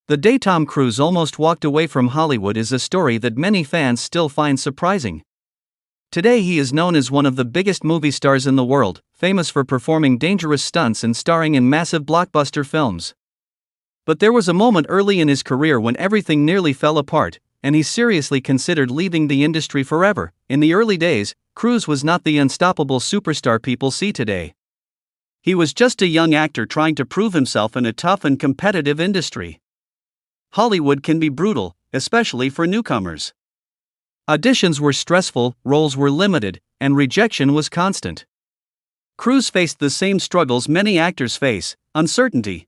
The day Tom Cruise almost walked away from Hollywood is a story that many fans still find surprising. Today he is known as one of the biggest movie stars in the world, famous for performing dangerous stunts and starring in massive blockbuster films. But there was a moment early in his career when everything nearly fell apart, and he seriously considered leaving the industry forever. In the early days, Cruise was not the unstoppable superstar people see today. He was just a young actor trying to prove himself in a tough and competitive industry. Hollywood can be brutal, especially for newcomers. Auditions were stressful, roles were limited, and rejection was constant. Cruise faced the same struggles many actors face: uncertainty,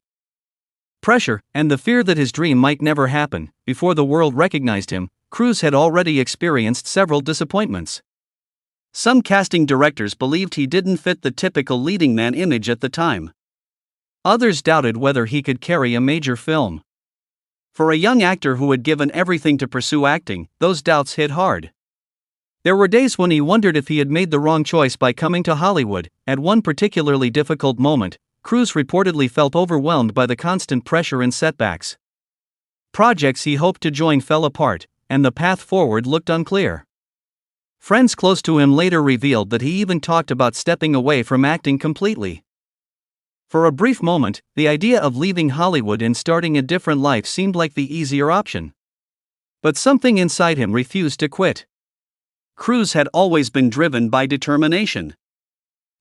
pressure, and the fear that his dream might never happen. Before the world recognized him, Cruise had already experienced several disappointments. Some casting directors believed he didn't fit the typical leading man image at the time. Others doubted whether he could carry a major film. For a young actor who had given everything to pursue acting, those doubts hit hard. There were days when he wondered if he had made the wrong choice by coming to Hollywood. At one particularly difficult moment, Cruise reportedly felt overwhelmed by the constant pressure and setbacks. Projects he hoped to join fell apart, and the path forward looked unclear. Friends close to him later revealed that he even talked about stepping away from acting completely. For a brief moment, the idea of leaving Hollywood and starting a different life seemed like the easier option. But something inside him refused to quit. Cruise had always been driven by determination.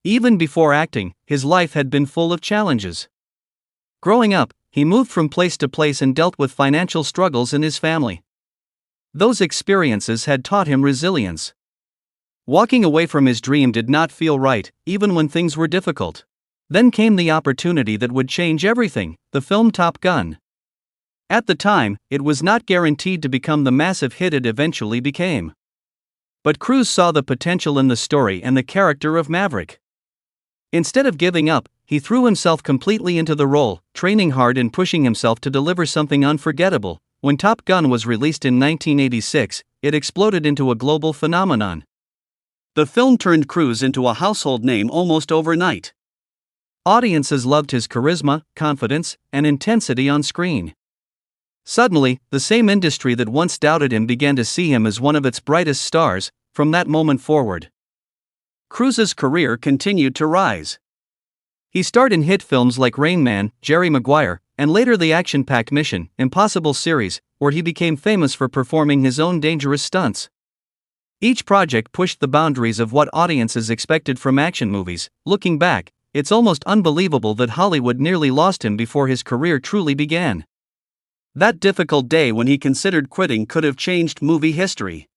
Even before acting, his life had been full of challenges. Growing up, he moved from place to place and dealt with financial struggles in his family. Those experiences had taught him resilience. Walking away from his dream did not feel right, even when things were difficult. Then came the opportunity that would change everything: the film Top Gun. At the time, it was not guaranteed to become the massive hit it eventually became. But Cruise saw the potential in the story and the character of Maverick. Instead of giving up, he threw himself completely into the role, training hard and pushing himself to deliver something unforgettable. When Top Gun was released in 1986, it exploded into a global phenomenon. The film turned Cruise into a household name almost overnight. Audiences loved his charisma, confidence, and intensity on screen. Suddenly, the same industry that once doubted him began to see him as one of its brightest stars. From that moment forward, Cruise's career continued to rise. He starred in hit films like Rain Man, Jerry Maguire, and later the action-packed Mission Impossible series, where he became famous for performing his own dangerous stunts. Each project pushed the boundaries of what audiences expected from action movies. Looking back, it's almost unbelievable that Hollywood nearly lost him before his career truly began. That difficult day when he considered quitting could have changed movie history.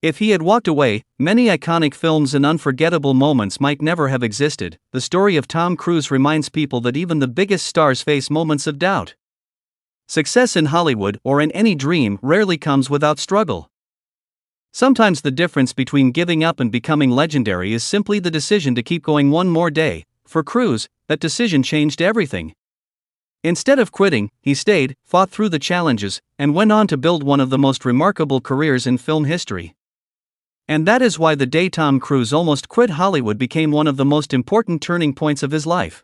If he had walked away, many iconic films and unforgettable moments might never have existed. The story of Tom Cruise reminds people that even the biggest stars face moments of doubt. Success in Hollywood, or in any dream, rarely comes without struggle. Sometimes the difference between giving up and becoming legendary is simply the decision to keep going one more day. For Cruise, that decision changed everything. Instead of quitting, he stayed, fought through the challenges, and went on to build one of the most remarkable careers in film history. And that is why the day Tom Cruise almost quit Hollywood became one of the most important turning points of his life.